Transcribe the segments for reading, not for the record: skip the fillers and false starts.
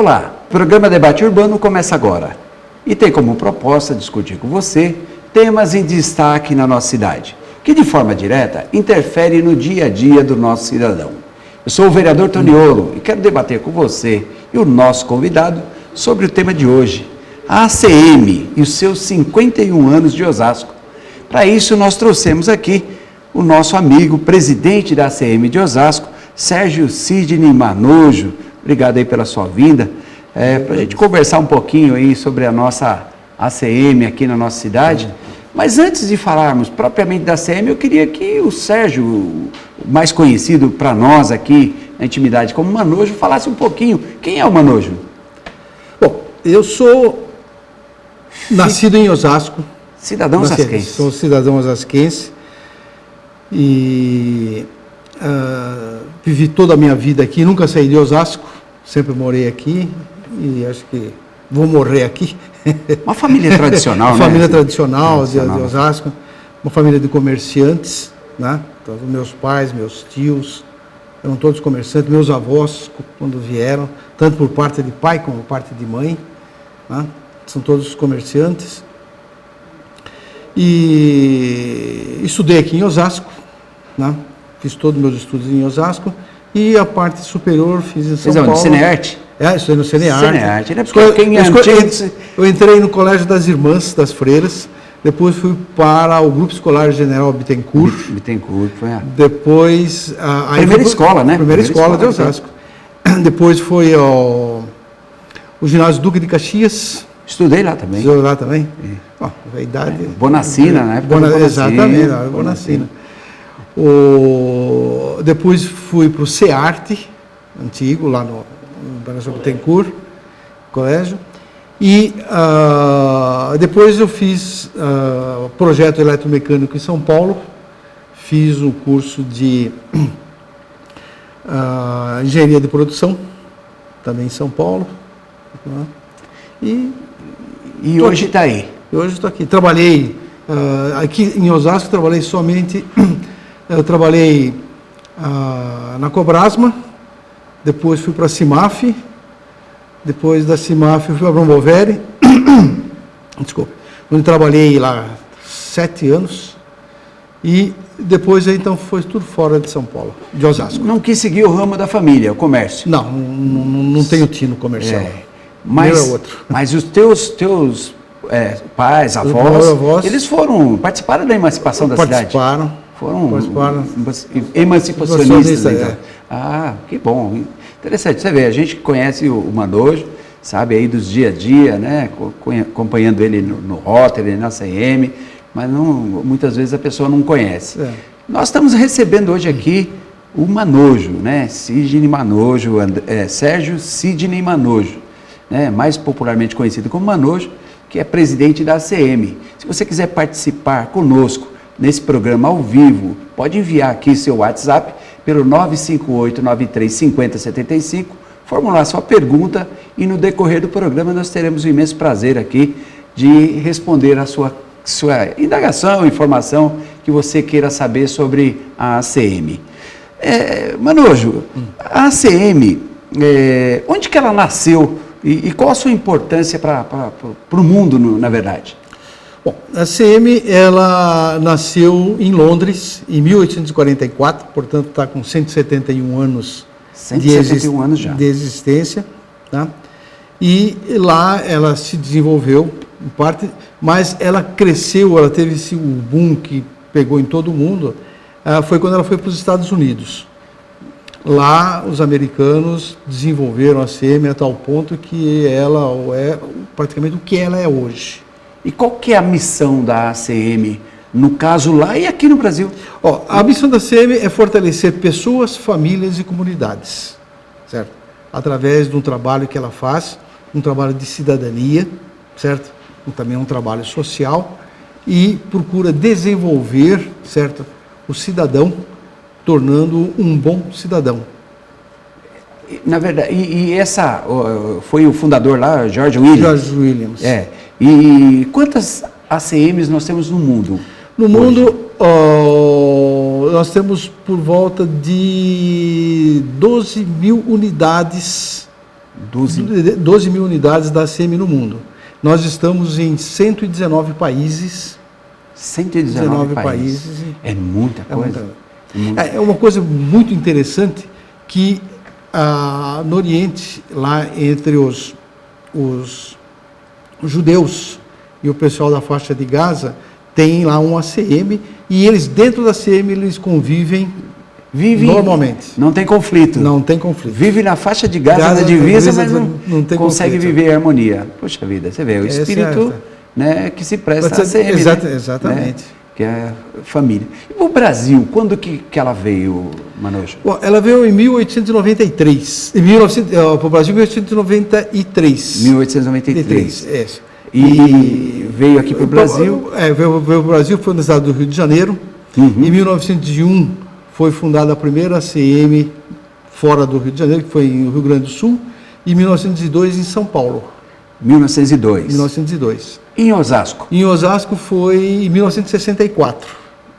Olá, o programa Debate Urbano começa agora e tem como proposta discutir com você temas em destaque na nossa cidade, que de forma direta interfere no dia a dia do nosso cidadão. Eu sou o vereador Toniolo e quero debater com você e o nosso convidado sobre o tema de hoje, a ACM e os seus 51 anos de Osasco. Para isso nós trouxemos aqui o nosso amigo, presidente da ACM de Osasco, Sérgio Sidney Manojo. Obrigado aí pela sua vinda, para a gente conversar um pouquinho aí sobre a nossa ACM aqui na nossa cidade. Mas antes de falarmos propriamente da ACM, eu queria que o Sérgio, mais conhecido para nós aqui na intimidade como Manojo, falasse um pouquinho. Quem é o Manojo? Bom, eu sou nascido em Osasco. Cidadão osasquense. Sou cidadão osasquense e vivi toda a minha vida aqui, nunca saí de Osasco, sempre morei aqui e acho que vou morrer aqui. Uma família tradicional, uma né? Família tradicional de Osasco, uma família de comerciantes, né? Então, meus pais, meus tios, eram todos comerciantes, meus avós, quando vieram, tanto por parte de pai como por parte de mãe, né? São todos comerciantes. E estudei aqui em Osasco, né? Fiz todos os meus estudos em Osasco e a parte superior fiz em São Paulo. Cinearte? Estudei no Cinearte. Cinearte, né? Porque quem é antigo... Eu entrei no Colégio das Irmãs, das Freiras, depois fui para o Grupo Escolar General Bittencourt. Bittencourt, foi a... Depois... Primeira escola, né? Primeira escola de Osasco. Depois foi o Ginásio Duque de Caxias. Estudei lá também. Estudei lá também? Bom, a idade... Bonacina, na época. Exatamente, Bonacina. Depois fui para o CEARTE, antigo, lá no Banasco Bittencourt, colégio. E depois eu fiz projeto eletromecânico em São Paulo, fiz um curso de engenharia de produção, também em São Paulo. E hoje está aí? Hoje estou aqui. Trabalhei aqui em Osasco, trabalhei somente... Eu trabalhei na Cobrasma, depois fui para a CIMAF, depois da CIMAF fui para a Bromoveri, desculpa, onde trabalhei lá 7 anos, e depois então foi tudo fora de São Paulo, de Osasco. Não quis seguir o ramo da família, o comércio? Não tenho tino comercial. Mas os teus pais, avós, eles participaram da emancipação da cidade? Foram emancipacionistas, então. Ah, que bom. Interessante. Você vê, a gente conhece o Manojo, sabe, aí dos dia a dia, né? Acompanhando ele no Rotary, na CM, mas muitas vezes a pessoa não conhece. Nós estamos recebendo hoje aqui o Manojo, né? Sidney Manojo, Sérgio Sidney Manojo, né? Mais popularmente conhecido como Manojo, que é presidente da ACM. Se você quiser participar conosco nesse programa ao vivo, pode enviar aqui seu WhatsApp pelo 958-93-5075, formular sua pergunta e no decorrer do programa nós teremos o imenso prazer aqui de responder a sua indagação, informação que você queira saber sobre a ACM. Manojo, a ACM, onde que ela nasceu e qual a sua importância para o mundo, na verdade? Bom, a ACM, ela nasceu em Londres, em 1844, portanto está com 171 anos, 171 anos já. De existência, tá? E lá ela se desenvolveu, em parte, mas ela cresceu, ela teve esse boom que pegou em todo o mundo, foi quando ela foi para os Estados Unidos. Lá, os americanos desenvolveram a ACM a tal ponto que ela é praticamente o que ela é hoje. E qual que é a missão da ACM, no caso lá e aqui no Brasil? A missão da ACM é fortalecer pessoas, famílias e comunidades, certo? Através de um trabalho que ela faz, um trabalho de cidadania, certo? Também um trabalho social e procura desenvolver, certo? O cidadão, tornando um bom cidadão. Na verdade, essa foi o fundador lá, George Williams? George Williams. E quantas ACMs nós temos no mundo? No mundo, nós temos por volta de 12 mil unidades 12 mil unidades da ACM no mundo. Nós estamos em 119 países. 119 países. É muita coisa. É uma coisa muito interessante que no Oriente, lá entre os judeus e o pessoal da faixa de Gaza, tem lá um ACM e eles, dentro da ACM, eles convivem normalmente. Não tem conflito. Não tem conflito. Vive na faixa de Gaza na divisa, mas não tem consegue viver em harmonia. Poxa vida, você vê, o espírito né, que se presta a ACM. Exatamente. Né? Que é família. E o Brasil, quando que ela veio, Manoj? Bom, ela veio em 1893. Para o Brasil, em 1893. 1893. É. E veio aqui para o Brasil? Veio para o Brasil, foi no estado do Rio de Janeiro. Em 1901 foi fundada a primeira ACM fora do Rio de Janeiro, que foi no Rio Grande do Sul. E em 1902 em São Paulo. 1902. E em Osasco? Em Osasco foi em 1964.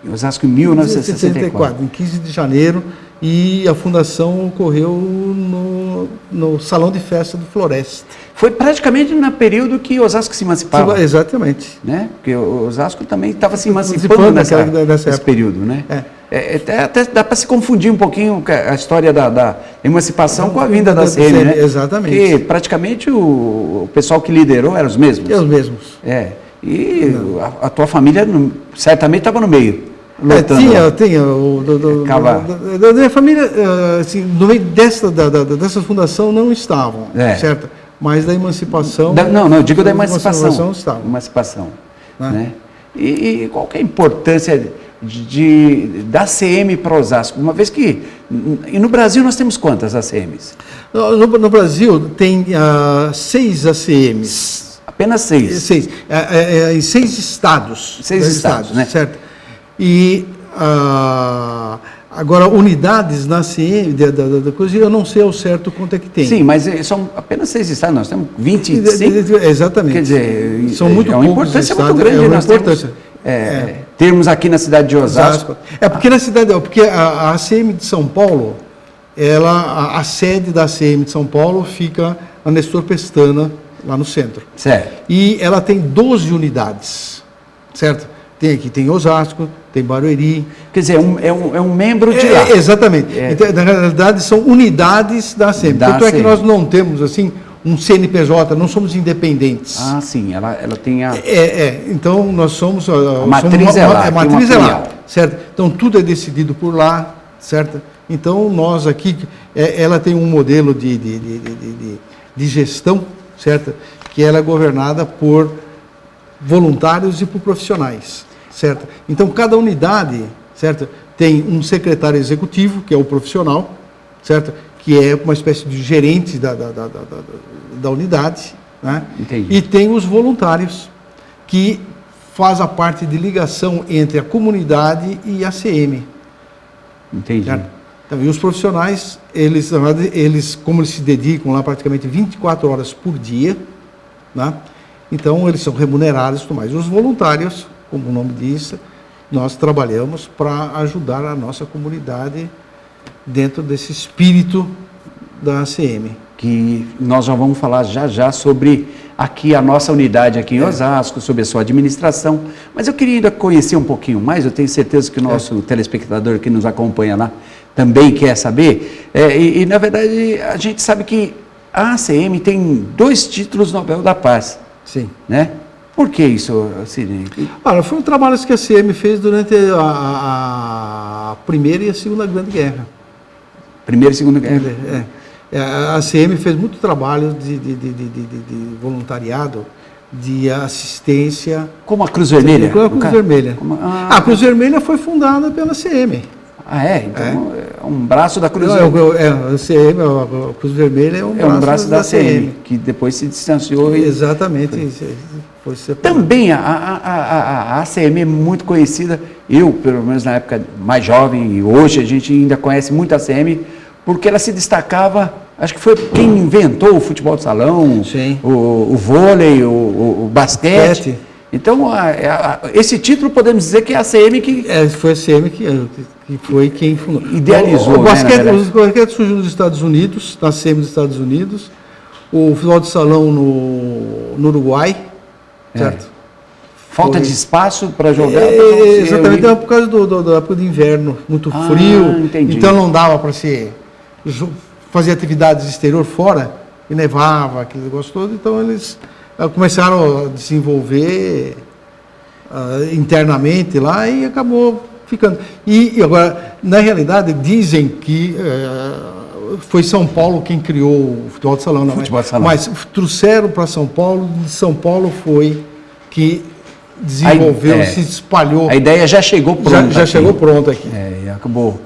Em Osasco em 1964. Em 15 de janeiro. E a fundação ocorreu no Salão de Festa do Floresta. Foi praticamente no período que Osasco se emancipava. Exatamente. Né? Porque Osasco também estava se emancipando nesse período. Né? Até dá para se confundir um pouquinho a história da emancipação com a vinda da ACM, né? Exatamente. Porque praticamente o pessoal que liderou eram os mesmos. É os mesmos. E a tua família certamente estava no meio. Tinha. Da minha família, assim, no meio dessa fundação não estavam, certo? Mas da emancipação... Eu digo da emancipação. Estavam. Emancipação. Né? E qual que é a importância da ACM para Osasco? Uma vez que... E no Brasil nós temos quantas ACMs? No Brasil tem 6 ACMs. Apenas 6? 6. Em 6 estados. 6 estados, né? Certo. E agora, unidades na ACM, da coisa, eu não sei ao certo quanto é que tem. Sim, mas são apenas 6 estados, nós temos 25. Exatamente. Quer dizer, são muito uma importância muito grande. Nós temos termos aqui na cidade de Osasco. Porque a ACM de São Paulo, a sede da ACM de São Paulo fica na Nestor Pestana, lá no centro. Certo. E ela tem 12 unidades, certo? Tem Osasco, tem Barueri. Quer dizer, é um membro de lá. Exatamente. Então, na realidade, são unidades da ACM. Tanto é que nós não temos, assim, um CNPJ, não somos independentes. Ah, sim, ela tem a... Então, nós somos... A matriz é lá. A matriz é lá, certo? Então, tudo é decidido por lá, certo? Então, nós aqui, ela tem um modelo de gestão, certo? Que ela é governada por voluntários e por profissionais, certo? Então, cada unidade, certo, tem um secretário executivo, que é o profissional, certo? Que é uma espécie de gerente da unidade, né? Entendi. E tem os voluntários, que faz a parte de ligação entre a comunidade e a ACM. Entendi. Certo? Então, e os profissionais, eles, como eles se dedicam lá praticamente 24 horas por dia, né? Então, eles são remunerados e tudo mais. Os voluntários, como o nome diz, nós trabalhamos para ajudar a nossa comunidade dentro desse espírito da ACM. Que nós já vamos falar já sobre aqui a nossa unidade aqui em Osasco, sobre a sua administração. Mas eu queria ainda conhecer um pouquinho mais, eu tenho certeza que o nosso telespectador que nos acompanha lá também quer saber. E, na verdade, a gente sabe que a ACM tem 2 títulos Nobel da Paz. Sim. Né? Por que isso, Sidney? Foi um trabalho que a ACM fez durante a Primeira e a Segunda Grande Guerra. Primeira e Segunda Guerra. A ACM fez muito trabalho de voluntariado, de assistência. Como a Cruz Vermelha? Como a Cruz Vermelha. A Cruz Vermelha foi fundada pela ACM. Ah, é? Então é um braço da Cruz Vermelha. A Cruz Vermelha é um braço da ACM, que depois se distanciou. Exatamente. Foi separado. Também a ACM é muito conhecida, eu, pelo menos na época mais jovem, e hoje a gente ainda conhece muito a ACM, porque ela se destacava, acho que foi quem inventou o futebol de salão, o vôlei, o basquete. Então, esse título podemos dizer que é a ACM que... foi a ACM que foi quem fundou. Idealizou, o basquete surgiu nos Estados Unidos, na ACM dos Estados Unidos. o futebol de salão no Uruguai, certo? Falta de espaço para jogar? Exatamente, por causa da época de inverno, muito frio, entendi. Então não dava para fazer atividades exterior fora, e nevava, aquele negócio todo, então eles começaram a desenvolver internamente lá e acabou ficando. E agora, na realidade, dizem que foi São Paulo quem criou o futebol de salão, mas trouxeram para São Paulo, de São Paulo foi que desenvolveu, se espalhou. A ideia já chegou pronta. Já chegou pronta aqui. E acabou.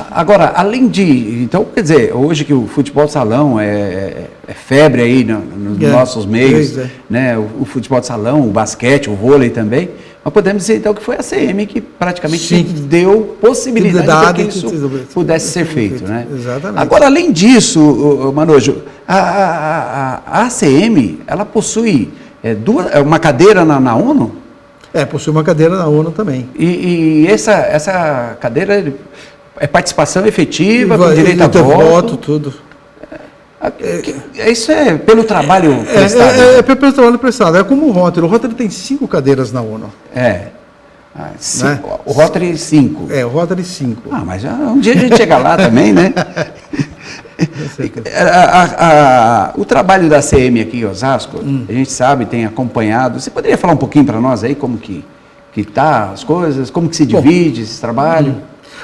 Agora, além de... Então, quer dizer, hoje que o futebol de salão é febre aí nos nossos meios, né? O futebol de salão, o basquete, o vôlei também, mas podemos dizer então que foi a CM que praticamente deu possibilidade de que isso pudesse ser feito, né? Exatamente. Agora, além disso, Manojo, a ACM, ela possui uma cadeira na ONU? Possui uma cadeira na ONU também. E essa cadeira é participação efetiva, com direito a voto? Tudo. Isso é pelo trabalho prestado? Pelo trabalho prestado. É como o Rotary. O Rotary tem 5 cadeiras na ONU. O Rotary 5. O Rotary 5. Mas um dia a gente chega lá também, né? O trabalho da CM aqui em Osasco, a gente sabe, tem acompanhado. Você poderia falar um pouquinho para nós aí como que tá as coisas, como que se divide esse trabalho?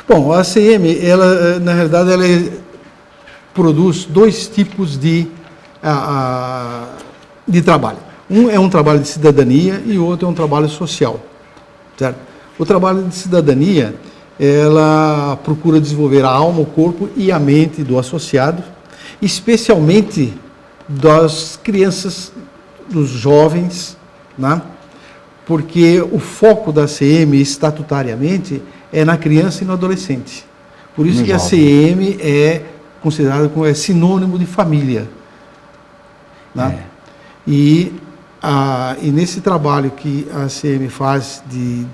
Bom, a CM, ela, na realidade, ela produz 2 tipos de trabalho. Um é um trabalho de cidadania e o outro é um trabalho social, certo? O trabalho de cidadania, ela procura desenvolver a alma, o corpo e a mente do associado, especialmente das crianças, dos jovens, né? Porque o foco da CM, estatutariamente, é na criança e no adolescente. Por isso que a CM é considerada como sinônimo de família. Né? E nesse trabalho que a CM faz de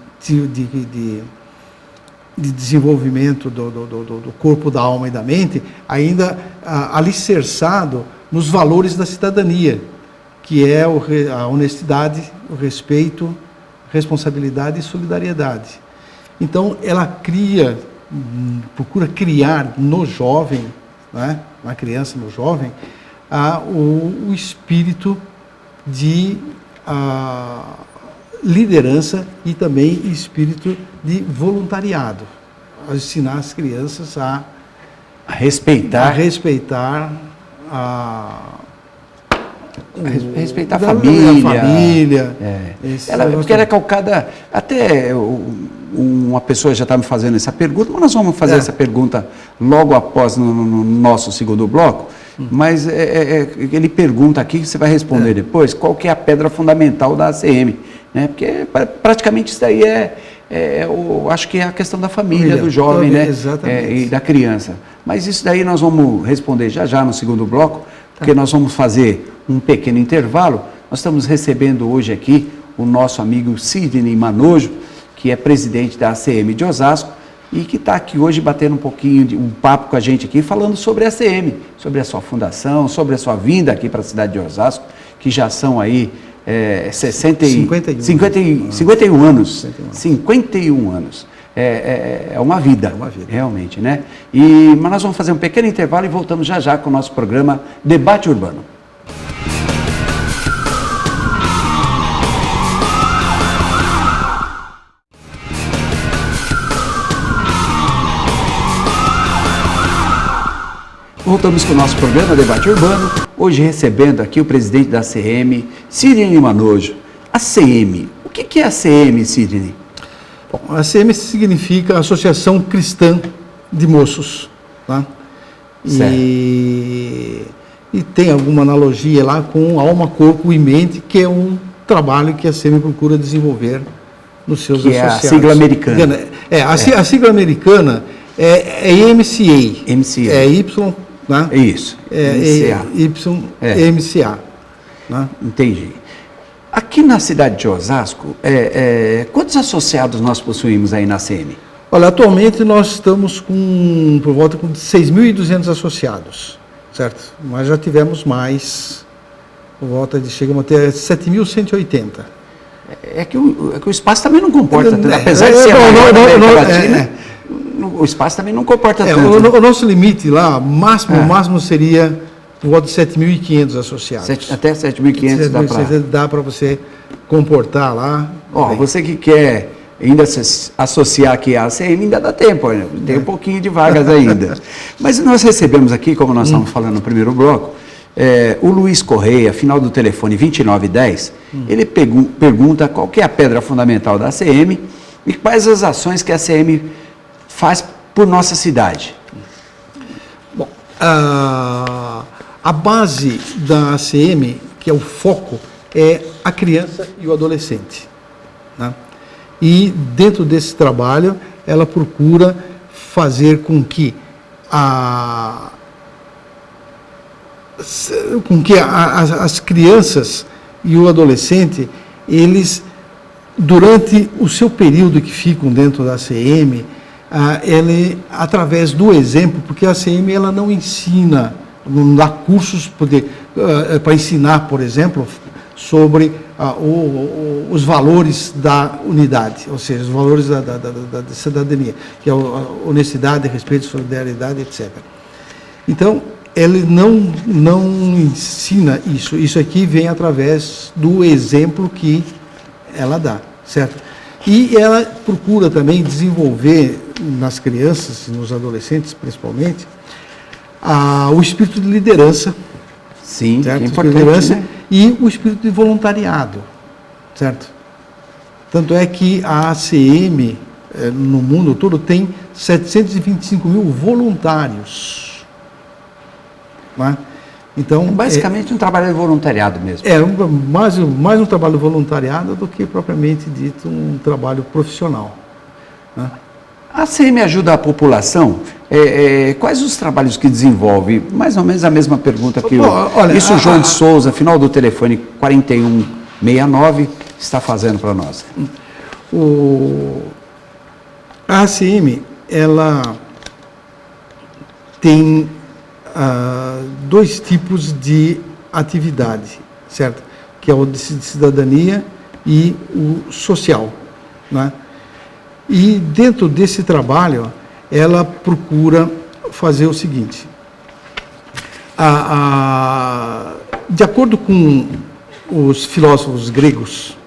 desenvolvimento do corpo, da alma e da mente, ainda alicerçado nos valores da cidadania, que é a honestidade, o respeito, responsabilidade e solidariedade. Então, ela procura criar no jovem, né, na criança, no jovem, o espírito de liderança e também espírito de voluntariado, a ensinar as crianças a respeitar respeitar a família. Porque ela é calcada, até uma pessoa já está me fazendo essa pergunta, mas nós vamos fazer essa pergunta logo após no nosso segundo bloco, mas ele pergunta aqui, você vai responder depois, qual que é a pedra fundamental da ACM, né? Porque praticamente isso daí eu acho que é a questão da família, do jovem, né? E da criança. Mas isso daí nós vamos responder já no segundo bloco, porque nós vamos fazer um pequeno intervalo. Nós estamos recebendo hoje aqui o nosso amigo Sidney Manojo, que é presidente da ACM de Osasco e que está aqui hoje batendo um papo com a gente aqui, falando sobre a ACM, sobre a sua fundação, sobre a sua vinda aqui para a cidade de Osasco, que já são aí 51 anos. 51 anos. É uma vida, realmente, né? Mas nós vamos fazer um pequeno intervalo e voltamos já com o nosso programa Debate Urbano. Voltamos com o nosso programa Debate Urbano, hoje recebendo aqui o presidente da ACM, Sidney Manojo. A ACM, o que é a ACM, Sidney? Bom, a ACM significa Associação Cristã de Moços, tá? E tem alguma analogia lá com alma, corpo e mente, que é um trabalho que a ACM procura desenvolver nos seus associados. É a sigla americana. A sigla americana é MCA. É Y, né? É isso. YMCA. Né? Entendi. Aqui na cidade de Osasco, quantos associados nós possuímos aí na ACM? Olha, atualmente nós estamos por volta de 6.200 associados, certo? Mas já tivemos mais chegamos até 7.180. É que o espaço também não comporta tanto, apesar de ser o espaço também não comporta tanto. O nosso limite lá, o máximo seria por volta de 7.500 associados. Até 7.500 dá para você comportar lá. Você que quer ainda se associar aqui à ACM, ainda dá tempo, né? Tem um pouquinho de vagas ainda. Mas nós recebemos aqui, como nós estamos falando no primeiro bloco, o Luiz Correia, final do telefone 2910, ele pergunta qual que é a pedra fundamental da ACM e quais as ações que a ACM faz por nossa cidade. Bom, a base da ACM, que é o foco, é a criança e o adolescente, né? E dentro desse trabalho, ela procura fazer com que as crianças e o adolescente, eles, durante o seu período que ficam dentro da ACM, através do exemplo, porque a ACM ela não ensina, não dá cursos para ensinar, por exemplo, sobre os valores da unidade, ou seja, os valores da cidadania, que é a honestidade, respeito, solidariedade, etc. Então, ele não ensina isso. Isso aqui vem através do exemplo que ela dá, certo? E ela procura também desenvolver nas crianças, nos adolescentes principalmente, o espírito de liderança. Sim, certo? Que é importante, liderança, né? E o espírito de voluntariado, certo? Tanto é que a ACM, no mundo todo, tem 725 mil voluntários. Né? Então, basicamente um trabalho de voluntariado mesmo. Mais um trabalho voluntariado do que propriamente dito um trabalho profissional. Né? A ACM ajuda a população? Quais os trabalhos que desenvolve? Mais ou menos a mesma pergunta que o João de Souza, final do telefone 4169, está fazendo para nós. A ACM, ela tem dois tipos de atividade, certo? Que é o de cidadania e o social, né? E dentro desse trabalho, ela procura fazer o seguinte: de acordo com os filósofos gregos,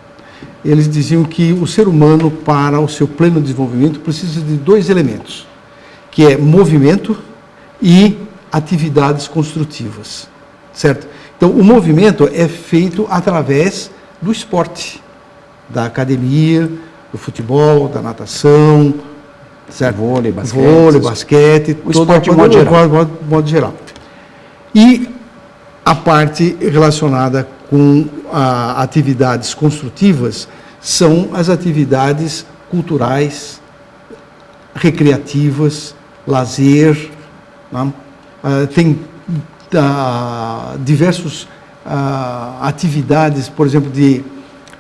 eles diziam que o ser humano, para o seu pleno desenvolvimento, precisa de dois elementos, que é movimento e atividades construtivas, certo? Então, o movimento é feito através do esporte, da academia, do futebol, da natação, certo? Vôlei, basquete, o esporte de modo geral. E a parte relacionada com atividades construtivas são as atividades culturais, recreativas, lazer, né? Tem diversas atividades, por exemplo,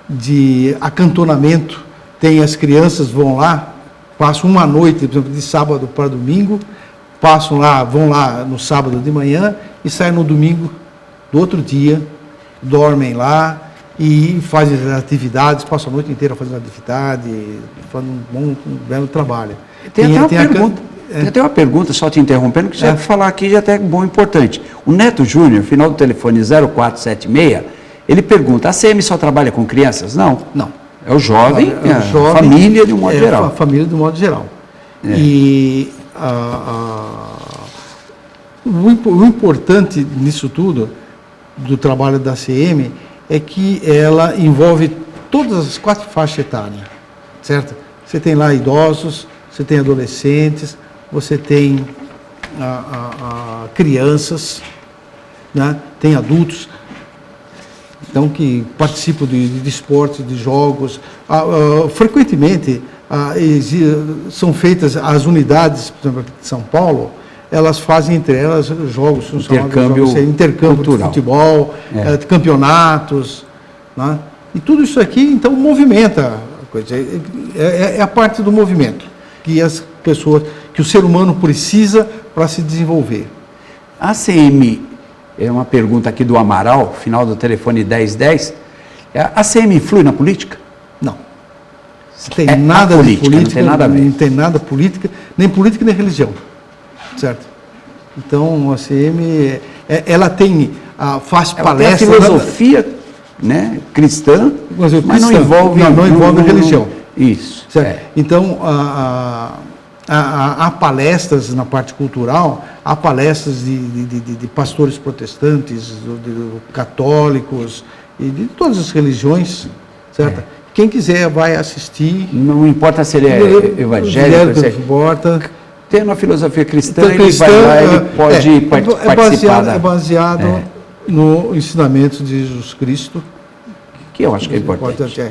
de acantonamento. Tem as crianças vão lá, passam uma noite, por exemplo, de sábado para domingo, vão lá no sábado de manhã e saem no domingo do outro dia, dormem lá e fazem as atividades, passam a noite inteira fazendo atividade, fazendo um belo trabalho. Tem até uma pergunta, só te interrompendo, que já vou falar aqui, já é bom e importante. O Neto Júnior, final do telefone 0476, ele pergunta: a ACM só trabalha com crianças? Não. É o jovem, a família de um modo geral. A família de um modo geral. E o importante nisso tudo, do trabalho da ACM, é que ela envolve todas as 4 faixas etárias, certo? Você tem lá idosos, você tem adolescentes, você tem crianças, né? Tem adultos, então, que participam de esportes, de jogos. Frequentemente, são feitas as unidades, por exemplo, de São Paulo, elas fazem entre elas jogos, intercâmbio de futebol, campeonatos, né? E tudo isso aqui, então, movimenta a coisa. É a parte do movimento que o ser humano precisa para se desenvolver. A ACM é uma pergunta aqui do Amaral, final do telefone 1010. A ACM influi na política? Não. Não tem nada de política, não tem nada a ver. Não tem nada política nem religião, certo? Então, a ACM, ela tem, faz palestra... Tem a filosofia, né, cristã, mas não envolve... Não envolve religião. Isso. Certo? Então, há palestras na parte cultural, há palestras de pastores protestantes, de católicos, e de todas as religiões, certo? Quem quiser vai assistir. Não importa se ele é evangélico, não importa. Tendo a filosofia cristã, então, ele vai lá, ele pode participar. É baseado no ensinamento de Jesus Cristo. Que eu acho que é importante. É.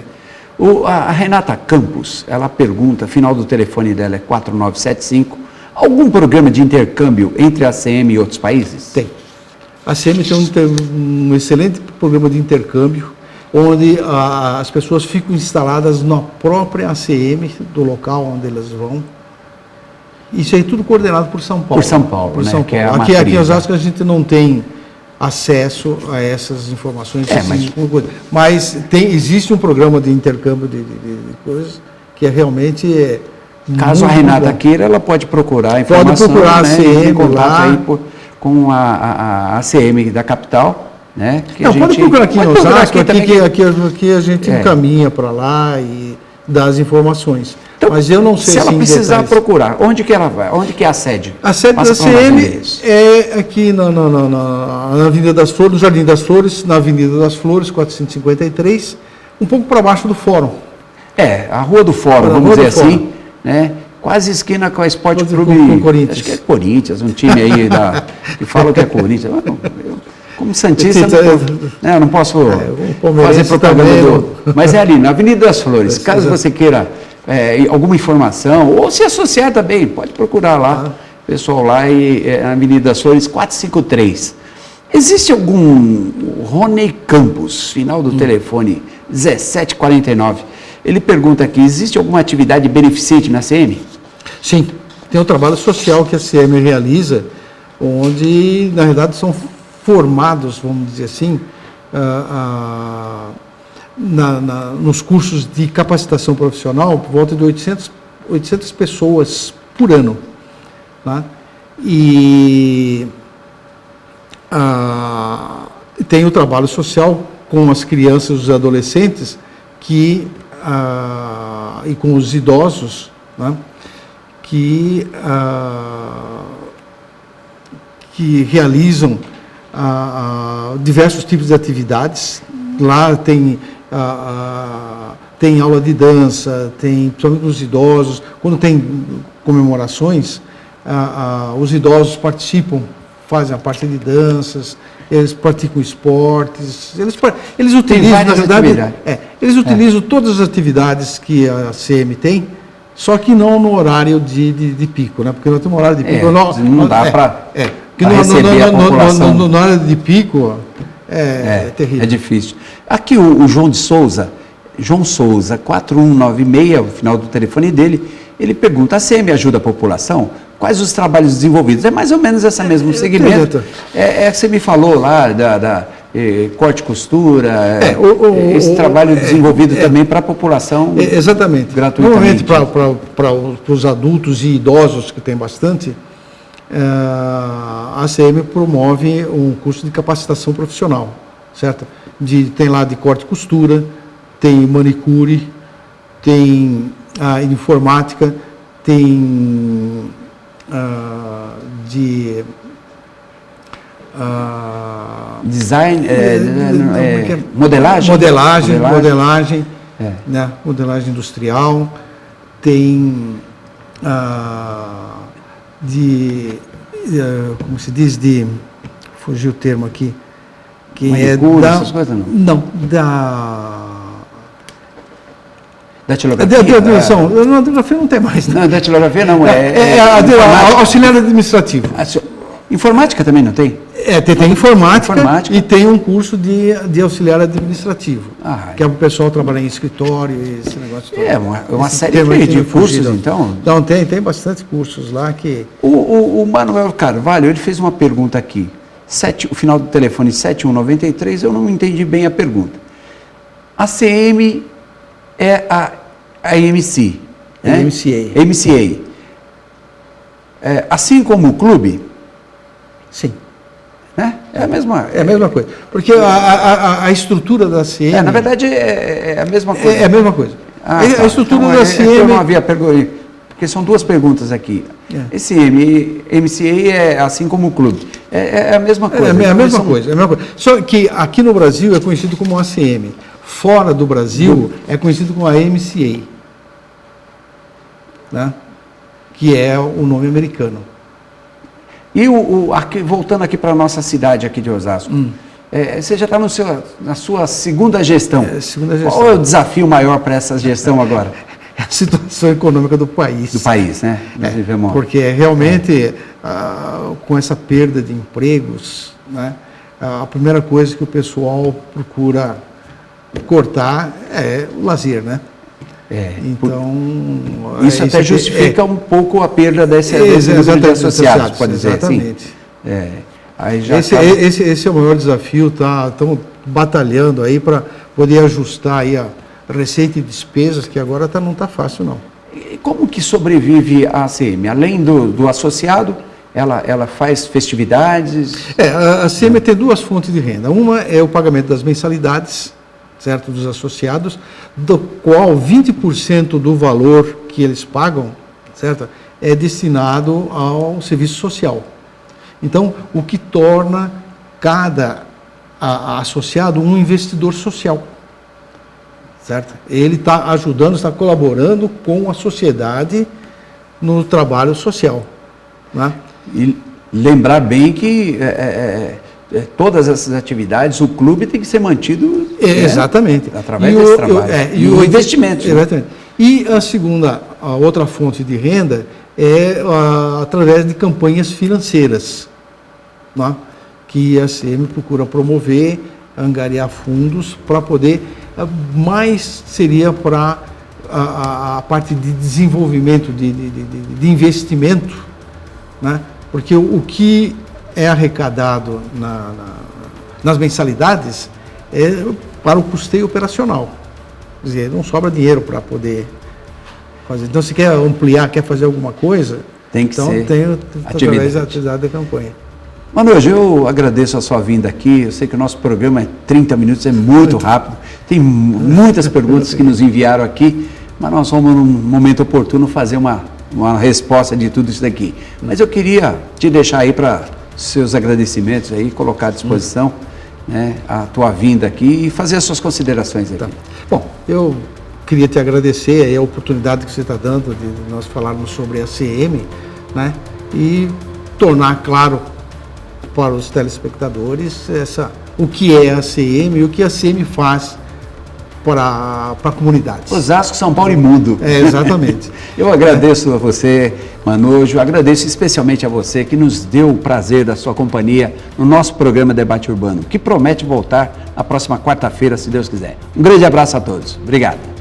A Renata Campos, ela pergunta, final do telefone dela é 4975, algum programa de intercâmbio entre a ACM e outros países? Tem. A ACM tem um excelente programa de intercâmbio, onde as pessoas ficam instaladas na própria ACM, do local onde elas vão. Isso aí tudo coordenado por São Paulo. Por São Paulo, por né? São Que Paulo. é Aqui em Osasco a gente não tem acesso a essas informações. Mas existe um programa de intercâmbio de coisas que realmente caso a Renata queira, ela pode procurar informação. Pode procurar a ACM, em contato aí com a ACM da capital. Né? Pode procurar aqui em Osasco, aqui a gente encaminha para lá e dá as informações. Então, mas eu não sei se ela precisar procurar, onde que ela vai? Onde que é a sede? A sede da ACM é aqui na Avenida das Flores, no Jardim das Flores, na Avenida das Flores, 453, um pouco para baixo do Fórum. A Rua do Fórum, vamos dizer assim, né? Quase esquina com a Esporte Clube, Corinthians. Acho que é Corinthians, um time aí que fala que é Corinthians. Como santista, eu não posso fazer propaganda mas é ali, na Avenida das Flores. Caso você queira alguma informação, ou se associar também, pode procurar lá, pessoal lá, na Avenida das Flores, 453. Existe algum Rony Campos, final do telefone 1749, ele pergunta aqui, existe alguma atividade beneficente na ACM? Sim, tem um trabalho social que a ACM realiza, onde, na verdade, são formados, vamos dizer assim, nos cursos de capacitação profissional, por volta de 800 pessoas por ano. Tá? E tem o trabalho social com as crianças e os adolescentes e com os idosos, né? que realizam diversos tipos de atividades. Lá tem aula de dança, principalmente os idosos, quando tem comemorações, os idosos participam, fazem a parte de danças, eles praticam esportes, eles utilizam, na verdade, eles utilizam todas as atividades que a CM tem, só que não no horário de pico, né? Porque nós temos um horário de pico. Não dá para receber a população. No horário de pico é terrível. É difícil. Aqui o João Souza, 4196, o final do telefone dele, ele pergunta, a CM ajuda a população? Quais os trabalhos desenvolvidos? É mais ou menos esse mesmo segmento. Você me falou lá da corte e costura, esse trabalho desenvolvido também para a população. Exatamente. Gratuitamente. Normalmente para os adultos e idosos, que tem bastante, a ACM promove um curso de capacitação profissional, certo? Tem lá de corte e costura, tem manicure, tem informática, tem design, modelagem, né? Modelagem industrial, tem como se diz, fugiu o termo aqui, que manicure, essas coisas não? Não, datilografia? Datilografia não tem mais. Não, datilografia não, auxiliar administrativo. Informática também não tem? Tem informática e tem um curso de auxiliar administrativo, que é para o pessoal trabalhar em escritório, esse negócio todo. Uma série de cursos, então? Então, tem bastante cursos lá que... O Manuel Carvalho, ele fez uma pergunta aqui. o final do telefone 7193, eu não entendi bem a pergunta. A CM é a MC, né? MCA. MCA. Assim como o clube, Sim. né? É a mesma... É a mesma coisa. Porque a estrutura da CM... na verdade, é a mesma coisa. É a mesma coisa. Ah, a estrutura então, da CM... eu não havia pergunta, porque são duas perguntas aqui. Esse MCA é assim como o clube. É a mesma coisa. É a mesma coisa. Só que aqui no Brasil é conhecido como ACM. Fora do Brasil é conhecido como a MCA. Né? Que é o nome americano. E voltando aqui para a nossa cidade aqui de Osasco, você já está na sua segunda gestão. Segunda gestão. Qual é o desafio maior para essa gestão agora? A situação econômica do país. Do país, né? Nós vivemos... Porque realmente, com essa perda de empregos, né, a primeira coisa que o pessoal procura cortar é o lazer, né? Então, isso até justifica um pouco a perda desse número de associados, pode dizer assim. Aí já esse é o maior desafio, estamos batalhando aí para poder ajustar aí a receita e despesas, que agora não está fácil, não. E como que sobrevive a ACM? Além do associado, ela faz festividades? A ACM tem duas fontes de renda. Uma é o pagamento das mensalidades, certo, dos associados, do qual 20% do valor que eles pagam, certo, é destinado ao serviço social. Então, o que torna cada associado um investidor social. Certo? Ele está ajudando, está colaborando com a sociedade no trabalho social. Né? E lembrar bem que todas essas atividades, o clube tem que ser mantido exatamente. Através desse trabalho. E o investimento. Exatamente. E a outra fonte de renda é através de campanhas financeiras, né? Que a CM procura promover, angariar fundos para poder... mais seria para a parte de desenvolvimento, de investimento, né? Porque o que é arrecadado nas mensalidades é para o custeio operacional. Quer dizer, não sobra dinheiro para poder fazer. Então, se quer ampliar, quer fazer alguma coisa, tem que ser através da atividade da campanha. Manojo, eu agradeço a sua vinda aqui. Eu sei que o nosso programa é 30 minutos, é muito rápido. Tem muitas perguntas que nos enviaram aqui, mas nós vamos, num momento oportuno, fazer uma resposta de tudo isso daqui. Mas eu queria te deixar aí para seus agradecimentos aí, colocar à disposição, né, a tua vinda aqui e fazer as suas considerações aqui. Tá. Bom, eu queria te agradecer aí a oportunidade que você está dando de nós falarmos sobre a CM, né, e tornar claro para os telespectadores o que é a CM e o que a CM faz para a comunidade. Osasco, São Paulo e mundo. Exatamente. Eu agradeço a você, Manojo, agradeço especialmente a você que nos deu o prazer da sua companhia no nosso programa Debate Urbano, que promete voltar na próxima quarta-feira, se Deus quiser. Um grande abraço a todos. Obrigado.